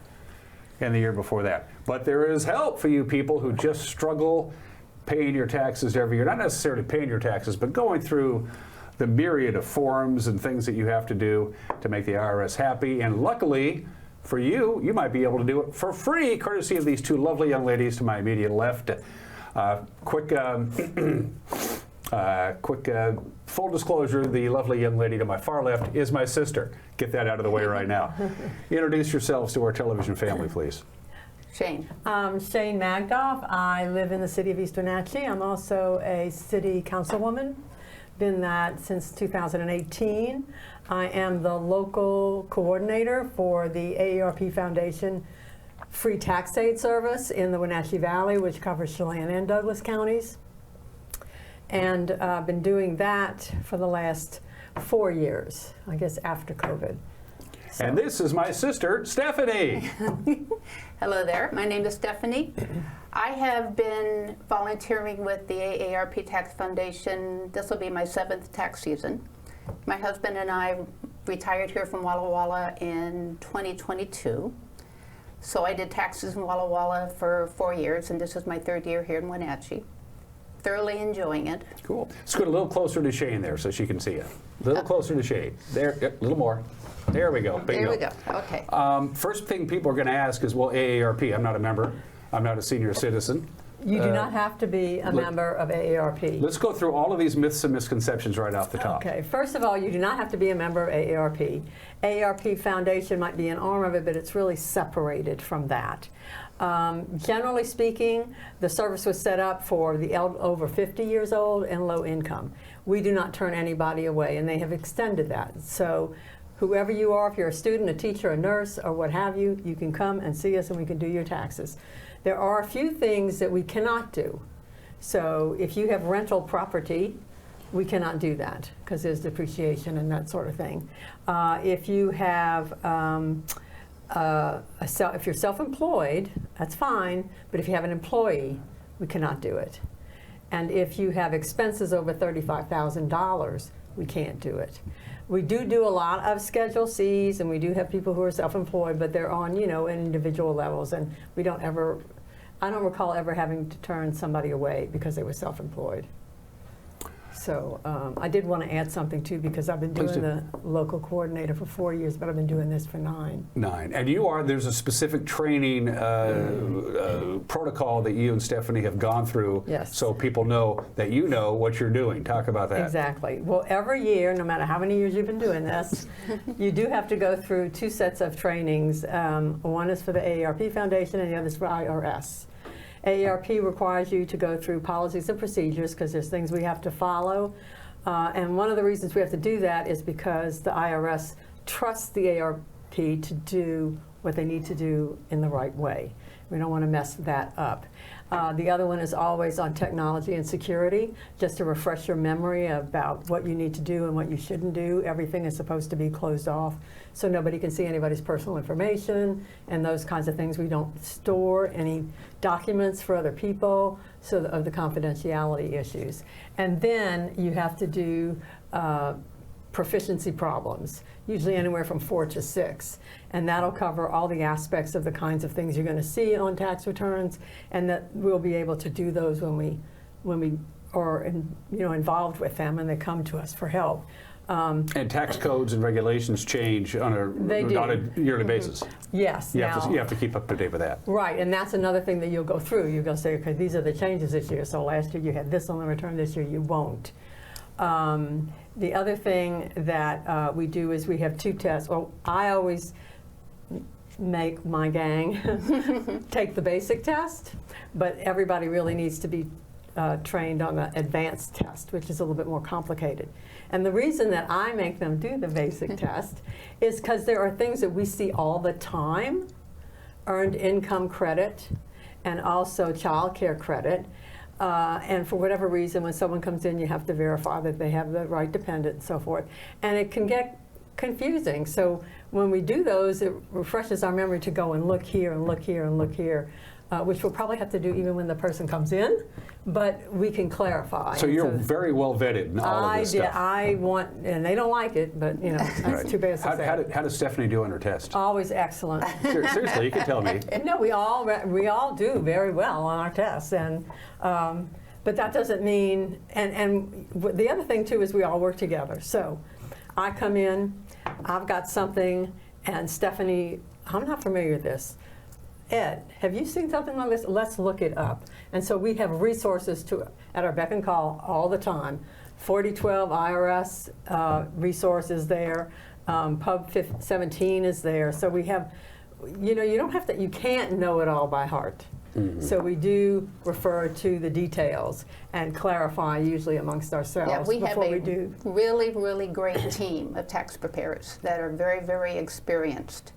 and the year before that. But there is help for you people who just struggle paying your taxes every year. Not necessarily paying your taxes, but going through the myriad of forms and things that you have to do to make the IRS happy. And luckily for you, you might be able to do it for free, courtesy of these two lovely young ladies to my immediate left. Quick full disclosure, the lovely young lady to my far left is my sister. Get that out of the way right now. Introduce yourselves to our television family, please. Shane. Shane Magdoff. I live in the city of East Wenatchee. I'm also a city councilwoman. Been that since 2018. I am the local coordinator for the AARP Foundation free tax aid service in the Wenatchee Valley, which covers Chelan and Douglas counties. And I've been doing that for the last 4 years, I guess after COVID. And this is my sister, Stephanie. Hello there. My name is Stephanie. I have been volunteering with the AARP Tax Foundation. This will be my 7th tax season. My husband and I retired here from Walla Walla in 2022. So I did taxes in Walla Walla for 4 years, and this is my 3rd year here in Wenatchee. Thoroughly enjoying it. Cool. Scoot a little closer to Shane there so she can see you. A little closer to Shane. There, a little more. There we go. Bingo. There we go. Okay. First thing people are going to ask is, well, AARP, I'm not a member. I'm not a senior citizen. You do not have to be a member of AARP. Let's go through all of these myths and misconceptions right off the top. Okay. First of all, you do not have to be a member of AARP. AARP Foundation might be an arm of it, but it's really separated from that. Generally speaking, the service was set up for the over 50 years old and low income. We do not turn anybody away, and they have extended that. So whoever you are, if you're a student, a teacher, a nurse, or what have you, you can come and see us and we can do your taxes. There are a few things that we cannot do. So if you have rental property, we cannot do that because there's depreciation and that sort of thing. If you have if you're self-employed, that's fine, but if you have an employee, we cannot do it. And if you have expenses over $35,000, we can't do it. We do a lot of Schedule Cs, and we do have people who are self-employed, but they're on, individual levels, and I don't recall ever having to turn somebody away because they were self-employed. So I did want to add something too, because I've been doing the local coordinator for 4 years, but I've been doing this for 9. 9. And there's a specific training protocol that you and Stephanie have gone through, yes, so people know that you know what you're doing. Talk about that. Exactly. Well, every year, no matter how many years you've been doing this, you do have to go through 2 sets of trainings. One is for the AARP Foundation and the other is for IRS. AARP requires you to go through policies and procedures because there's things we have to follow. And one of the reasons we have to do that is because the IRS trusts the AARP to do what they need to do in the right way. We don't want to mess that up. The other one is always on technology and security, just to refresh your memory about what you need to do and what you shouldn't do. Everything is supposed to be closed off so nobody can see anybody's personal information and those kinds of things. We don't store any documents for other people, so of the confidentiality issues. And then you have to do proficiency problems, usually anywhere from 4 to 6. And that'll cover all the aspects of the kinds of things you're going to see on tax returns, and that we'll be able to do those when we are involved with them and they come to us for help. And tax codes and regulations change on a yearly basis. Yes. You have to keep up to date with that. Right, and that's another thing that you'll go through. You're going to say, okay, these are the changes this year. So last year you had this on the return, this year you won't. The other thing that we do is we have 2 tests. Well, I always make my gang take the basic test, but everybody really needs to be trained on the advanced test, which is a little bit more complicated. And the reason that I make them do the basic test is because there are things that we see all the time, earned income credit and also child care credit. And for whatever reason, when someone comes in, you have to verify that they have the right dependent and so forth. And it can get confusing. So when we do those, it refreshes our memory to go and look here and look here and look here, which we'll probably have to do even when the person comes in, but we can clarify. So you're very well vetted in all of this stuff. And they don't like it, but that's too bad to say. How does Stephanie do on her test? Always excellent. Seriously, you can tell me. No, we all do very well on our tests, and but that doesn't mean. And the other thing too is we all work together. So I come in, I've got something, and Stephanie, I'm not familiar with this. Ed, have you seen something like this? Let's look it up. And so we have resources at our beck and call all the time. 4012 IRS resources there. Pub 17 is there. So we have, you can't know it all by heart. Mm-hmm. So we do refer to the details and clarify usually amongst ourselves. Yeah, we have a really, really great team of tax preparers that are very, very experienced.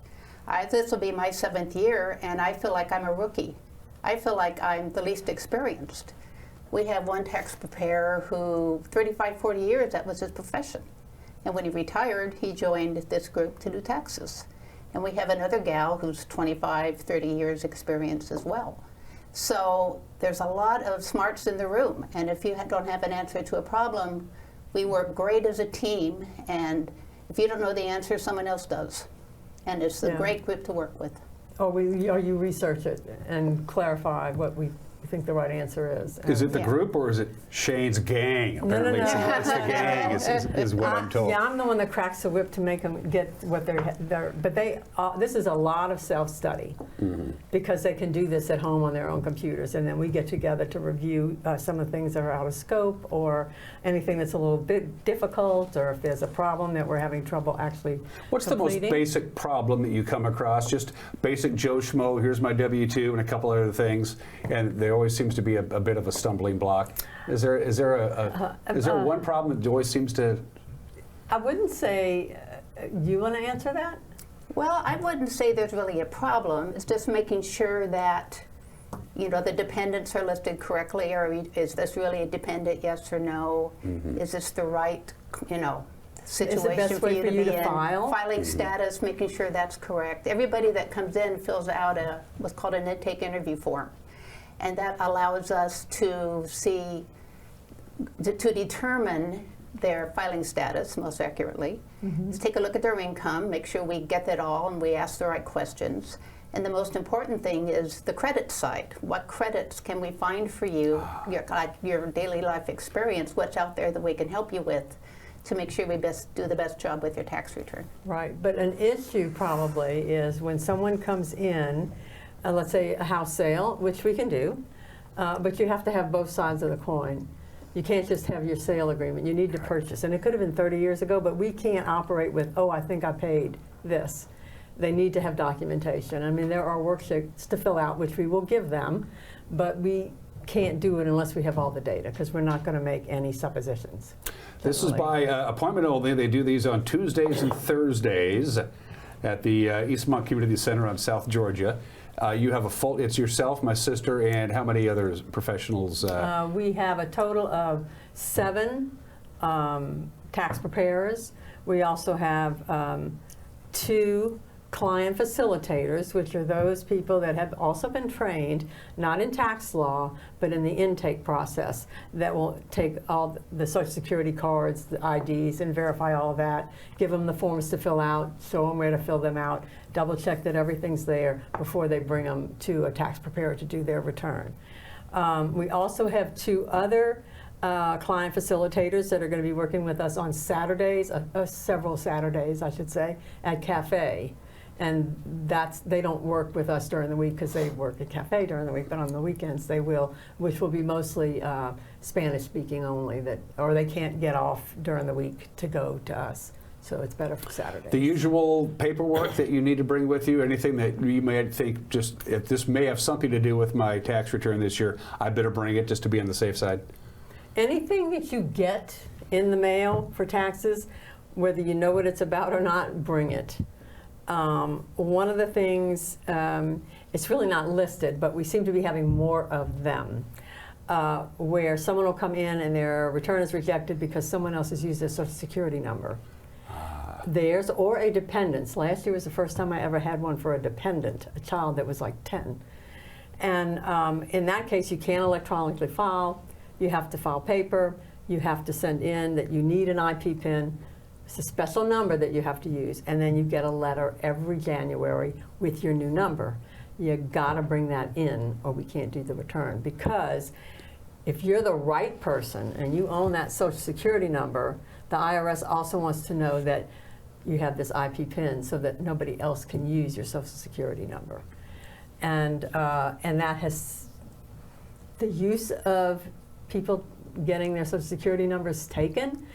This will be my 7th year, and I feel like I'm a rookie. I feel like I'm the least experienced. We have one tax preparer who, 35, 40 years, that was his profession. And when he retired, he joined this group to do taxes. And we have another gal who's 25, 30 years experience as well. So there's a lot of smarts in the room. And if you don't have an answer to a problem, we work great as a team. And if you don't know the answer, someone else does. And it's a great group to work with. Or you research it and clarify what we think the right answer is. Is it the group or is it Shane's gang? Apparently no. it's the gang is what I'm told. Yeah, I'm the one that cracks the whip to make them get what they're but this is a lot of self-study because they can do this at home on their own computers, and then we get together to review some of the things that are out of scope or anything that's a little bit difficult, or if there's a problem that we're having trouble actually What's completing. the most basic problem that you come across? Just basic Joe Schmo, here's my W-2 and a couple other things, and there always seems to be a bit of a stumbling block. Is there one problem that always seems to? I wouldn't say. You want to answer that? Well, I wouldn't say there's really a problem. It's just making sure that, you know, the dependents are listed correctly, or is this really a dependent, yes or no? Is this the right, you know, situation for you to be in? Filing status, making sure that's correct. Everybody that comes in fills out what's called an intake interview form. And that allows us to see, to determine their filing status most accurately. Let's take a look at their income, make sure we get that all and we ask the right questions. And the most important thing is the credit side. What credits can we find for you, your daily life experience, what's out there that we can help you with to make sure we do the best job with your tax return. Right, but an issue probably is when someone comes in, let's say a house sale, which we can do, but you have to have both sides of the coin. You can't just have your sale agreement. You need to purchase. And it could have been 30 years ago, but we can't operate with, oh, I think I paid this. They need to have documentation. I mean, there are worksheets to fill out, which we will give them, but we can't do it unless we have all the data, because we're not going to make any suppositions. This is by appointment only. They do these on Tuesdays and Thursdays at the Eastmont Community Center on South Georgia. You have it's yourself, my sister, and how many other professionals? We have a total of 7 tax preparers. We also have 2 client facilitators, which are those people that have also been trained, not in tax law, but in the intake process, that will take all the Social Security cards, the IDs, and verify all of that, give them the forms to fill out, show them where to fill them out, double check that everything's there before they bring them to a tax preparer to do their return. We also have 2 other client facilitators that are going to be working with us on Saturdays, several Saturdays, I should say, at Cafe. And they don't work with us during the week because they work at Cafe during the week, but on the weekends they will, which will be mostly Spanish speaking only, or they can't get off during the week to go to us. So it's better for Saturday. The usual paperwork that you need to bring with you, anything that you may think, just if this may have something to do with my tax return this year, I better bring it just to be on the safe side? Anything that you get in the mail for taxes, whether you know what it's about or not, bring it. One of the things, it's really not listed, but we seem to be having more of them, where someone will come in and their return is rejected because someone else has used their Social Security number. Theirs or a dependent's. Last year was the first time I ever had one for a dependent, a child that was like 10. And in that case, you can't electronically file. You have to file paper. You have to send in that you need an IP PIN. It's a special number that you have to use, and then you get a letter every January with your new number. You gotta bring that in or we can't do the return, because if you're the right person and you own that Social Security number, the IRS also wants to know that you have this IP PIN so that nobody else can use your Social Security number. And that has, the use of people getting their Social Security numbers taken,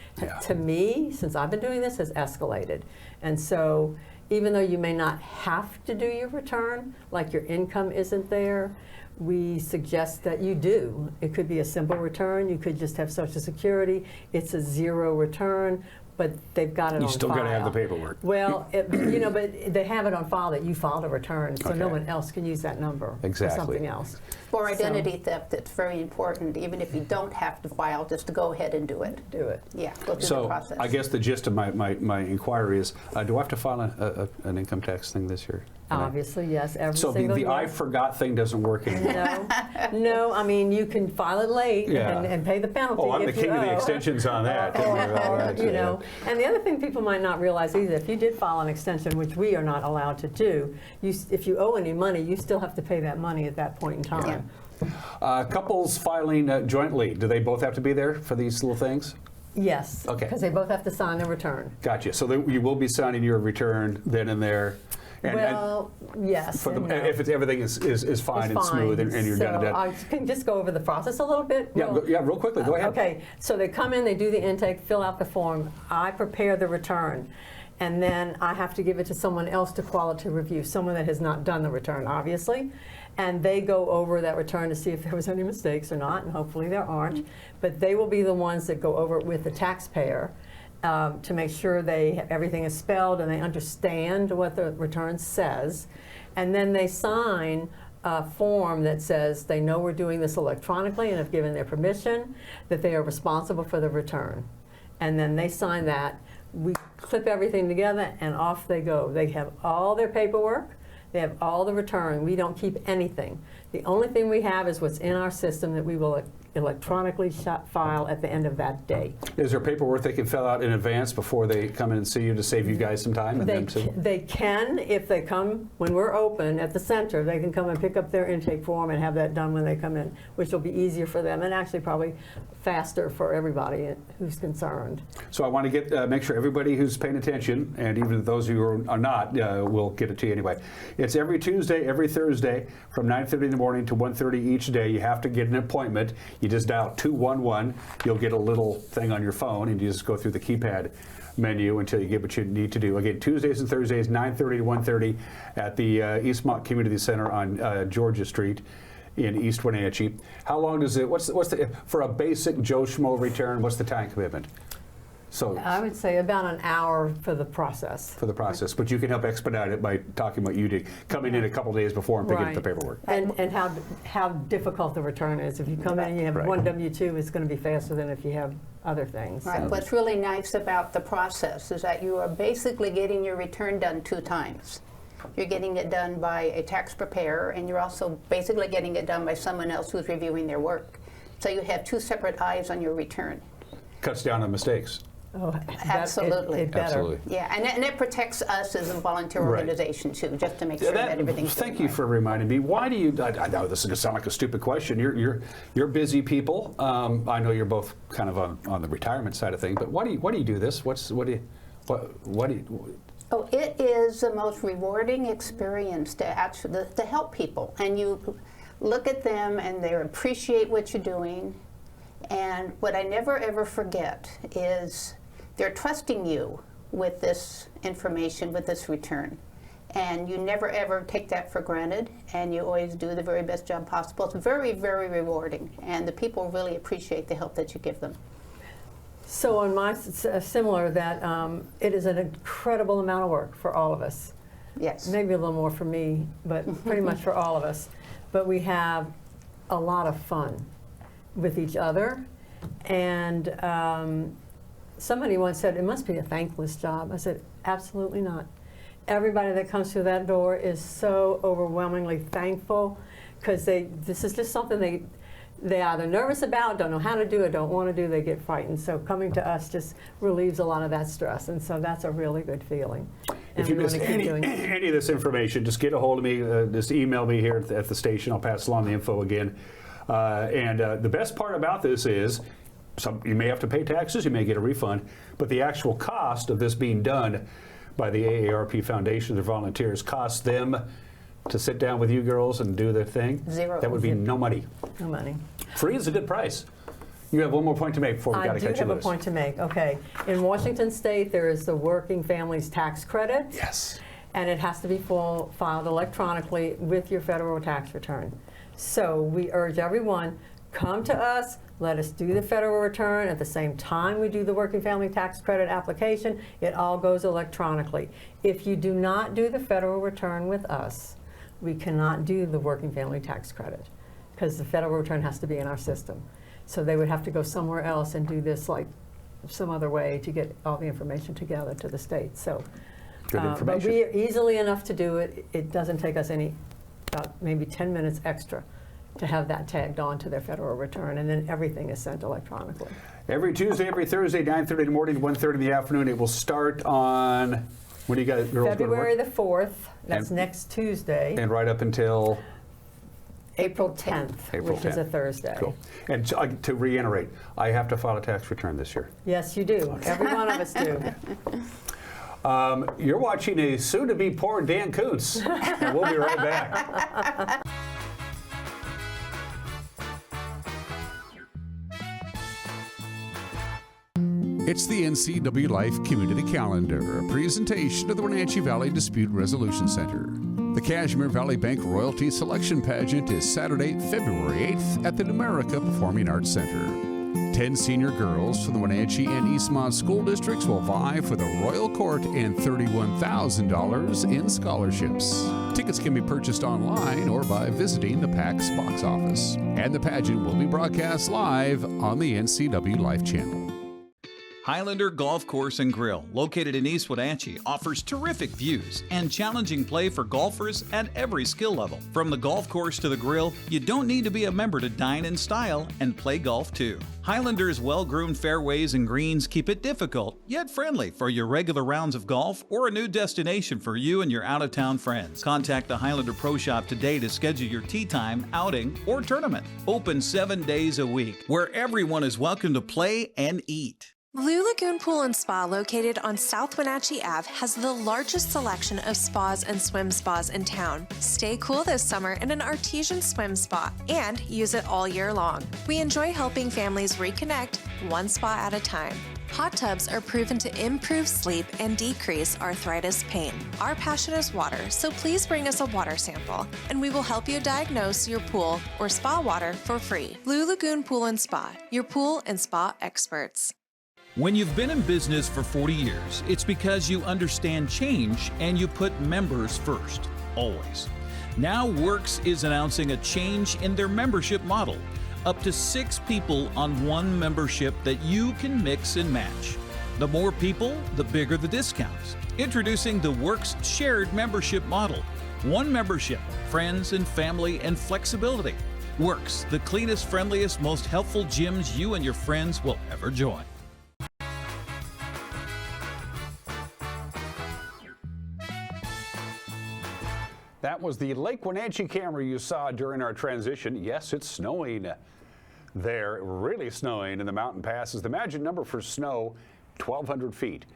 to me, since I've been doing this, has escalated. And so even though you may not have to do your return, like your income isn't there, we suggest that you do. It could be a simple return. You could just have Social Security. It's a 0 return. but they've got it on file. You still got to have the paperwork. Well, you know, but they have it on file that you filed a return, so no Okay. one else can use that number Exactly. for something else. For identity theft, it's very important, even if you don't have to file, just to go ahead and do it. Do it. Yeah, go through the So process. I guess the gist of my inquiry is, do I have to file an income tax thing this year? Obviously, yes, every So single the year. I forgot thing doesn't work anymore. No, I mean, you can file it late Yeah. and pay the penalty. Oh, I'm the if you king of the owe. extensions on that. You know, and the other thing people might not realize either, if you did file an extension, which we are not allowed to do, if you owe any money, you still have to pay that money at that point in time. Couples filing jointly, do they both have to be there for these little things? Yes, Okay. because they both have to sign their return. Gotcha. So you will be signing your return then and there. Well, yes. For the, and no. if everything is fine and smooth and you're done and So I done. can just go over the process a little bit. Yeah, real quickly. Go ahead. Okay, so they come in, they do the intake, fill out the form. I prepare the return, and then I have to give it to someone else to quality review, someone that has not done the return, obviously. And they go over that return to see if there was any mistakes or not, and hopefully there aren't. But they will be the ones that go over it with the taxpayer to make sure everything is spelled and they understand what the return says. And then they sign a form that says they know we're doing this electronically and have given their permission, that they are responsible for the return. And then they sign that. We clip everything together and off they go. They have all their paperwork. They have all the return. We don't keep anything. The only thing we have is what's in our system that we will electronically file at the end of that day. Is there paperwork they can fill out in advance before they come in and see you to save you guys some time? And They can, if they come, when we're open at the center, they can come and pick up their intake form and have that done when they come in, which will be easier for them and actually probably faster for everybody who's concerned. So I want to make sure everybody who's paying attention, and even those who are not, will get it to you anyway. It's every Tuesday, every Thursday, from 9:30 in the morning to 1:30 each day. You have to get an appointment. You just dial 211. You'll get a little thing on your phone, and you just go through the keypad menu until you get what you need to do. Again, Tuesdays and Thursdays, 9:30 to 1:30 at the Eastmont Community Center on Georgia Street in East Wenatchee. How long does it, what's the, for a basic Joe Schmo return, what's the time commitment? So I would say about an hour for the process. For the process, but you can help expedite it by talking about you did, coming in a couple days before and picking up the paperwork. And how difficult the return is. If you come in and you have one W-2, it's going to be faster than if you have other things. Right. So. What's really nice about the process is that you are basically getting your return done 2 times. You're getting it done by a tax preparer, and you're also basically getting it done by someone else who's reviewing their work. So you have 2 separate eyes on your return. Cuts down on mistakes. Oh, absolutely. It better. Absolutely. Yeah, and it protects us as a volunteer organization too, just to make sure that everything's Thank you for reminding me. Why do you? I know this is going to sound like a stupid question. You're busy people. I know you're both kind of on the retirement side of things. But why do you do this? What do you? Oh, it is the most rewarding experience to help people, and you look at them and they appreciate what you're doing. And what I never ever forget is they're trusting you with this information, with this return. And you never ever take that for granted, and you always do the very best job possible. It's very, very rewarding, and the people really appreciate the help that you give them. So on my similar, that it is an incredible amount of work for all of us. Yes. Maybe a little more for me, but pretty much for all of us. But we have a lot of fun with each other. And somebody once said, it must be a thankless job. I said, absolutely not. Everybody that comes through that door is so overwhelmingly thankful, because this is just something they either nervous about, don't know how to do it, don't want to do, they get frightened. So coming to us just relieves a lot of that stress, and so that's a really good feeling. If you missed any of this information, just get a hold of me, just email me here at the station. I'll pass along the info again. And the best part about this is, you may have to pay taxes, you may get a refund, but the actual cost of this being done by the AARP Foundation, their volunteers, costs them to sit down with you girls and do their thing? Zero. That would be no money. No money. Free is a good price. You have one more point to make before we got to cut you loose. I do have a point to make. Okay. In Washington State, there is the Working Families Tax Credit. Yes. And it has to be filed electronically with your federal tax return. So we urge everyone, come to us, Let us do the federal return at the same time we do the working family tax credit application. It all goes electronically. If you do not do the federal return with us, we cannot do the working family tax credit because the federal return has to be in our system. So they would have to go somewhere else and do this like some other way to get all the information together to the state. So, good information. But we are easily enough to do it. It doesn't take us about maybe 10 minutes extra to have that tagged on to their federal return, and then everything is sent electronically. Every Tuesday, every Thursday, 9:30 in the morning to 1:30 in the afternoon. It will start on, when do you guys, girls February go the 4th, that's next Tuesday. And right up until? April 10th, which is a Thursday. Cool. And to reiterate, I have to file a tax return this year. Yes, you do. Every one of us do. You're watching a soon-to-be poor Dan Koontz, and we'll be right back. It's the NCWLIFE Community Calendar, a presentation of the Wenatchee Valley Dispute Resolution Center. The Cashmere Valley Bank Royalty Selection Pageant is Saturday, February 8th at the Numerica Performing Arts Center. 10 senior girls from the Wenatchee and Eastmont school districts will vie for the Royal Court and $31,000 in scholarships. Tickets can be purchased online or by visiting the PAX box office. And the pageant will be broadcast live on the NCWLIFE channel. Highlander Golf Course and Grill, located in East Wenatchee, offers terrific views and challenging play for golfers at every skill level. From the golf course to the grill, you don't need to be a member to dine in style and play golf too. Highlander's well-groomed fairways and greens keep it difficult, yet friendly for your regular rounds of golf or a new destination for you and your out-of-town friends. Contact the Highlander Pro Shop today to schedule your tee time, outing, or tournament. Open 7 days a week, where everyone is welcome to play and eat. Blue Lagoon Pool and Spa, located on South Wenatchee Ave, has the largest selection of spas and swim spas in town. Stay cool this summer in an artesian swim spa and use it all year long. We enjoy helping families reconnect one spa at a time. Hot tubs are proven to improve sleep and decrease arthritis pain. Our passion is water, so please bring us a water sample, and we will help you diagnose your pool or spa water for free. Blue Lagoon Pool and Spa, your pool and spa experts. When you've been in business for 40 years, it's because you understand change and you put members first, always. Now Works is announcing a change in their membership model. Up to 6 people on one membership that you can mix and match. The more people, the bigger the discounts. Introducing the Works shared membership model. One membership, friends and family and flexibility. Works, the cleanest, friendliest, most helpful gyms you and your friends will ever join. That was the Lake Wenatchee camera you saw during our transition. Yes, it's snowing there, really snowing in the mountain passes. The magic number for snow, 1,200 feet.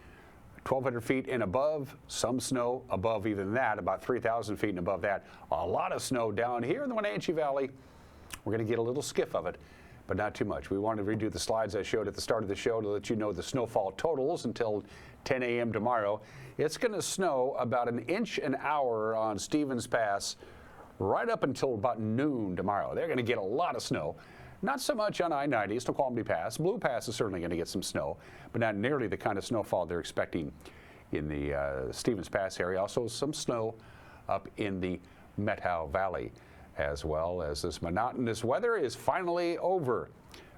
1,200 feet and above, some snow above even that, about 3,000 feet and above that. A lot of snow down here in the Wenatchee Valley. We're going to get a little skiff of it, but not too much. We wanted to redo the slides I showed at the start of the show to let you know the snowfall totals until 10 a.m. tomorrow. It's going to snow about 1 inch an hour on Stevens Pass right up until about noon tomorrow. They're going to get a lot of snow. Not so much on I-90, Snoqualmie Pass. Blue Pass is certainly going to get some snow, but not nearly the kind of snowfall they're expecting in the Stevens Pass area. Also some snow up in the Methow Valley, as well as this monotonous weather is finally over.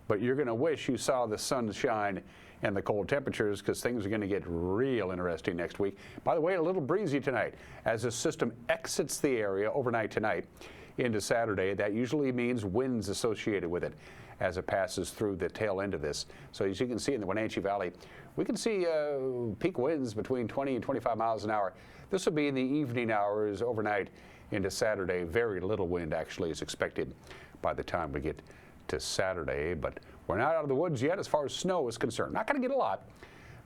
But you're going to wish you saw the sunshine and the cold temperatures, because things are going to get real interesting next week. By the way, a little breezy tonight as the system exits the area overnight tonight into Saturday. That usually means winds associated with it as it passes through the tail end of this. So as you can see in the Wenatchee Valley, we can see peak winds between 20 and 25 miles an hour. This will be in the evening hours overnight into Saturday. Very little wind actually is expected by the time we get to Saturday, but we're not out of the woods yet as far as snow is concerned. Not going to get a lot,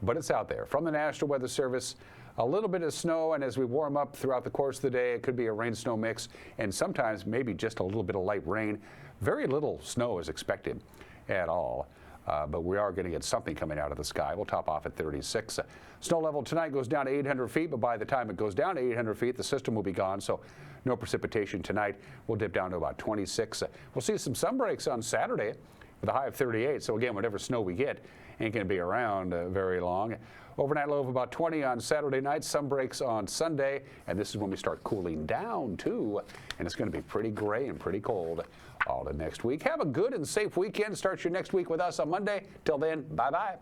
but it's out there. From the National Weather Service, a little bit of snow, and as we warm up throughout the course of the day, it could be a rain-snow mix, and sometimes maybe just a little bit of light rain. Very little snow is expected at all, but we are going to get something coming out of the sky. We'll top off at 36. Snow level tonight goes down to 800 feet, but by the time it goes down to 800 feet, the system will be gone, so no precipitation tonight. We'll dip down to about 26. We'll see some sun breaks on Saturday. with a high of 38. So again, whatever snow we get ain't going to be around very long. Overnight low of about 20 on Saturday night, some breaks on Sunday, and this is when we start cooling down too, and it's going to be pretty gray and pretty cold all the next week. Have a good and safe weekend. Start your next week with us on Monday. Till then, bye-bye.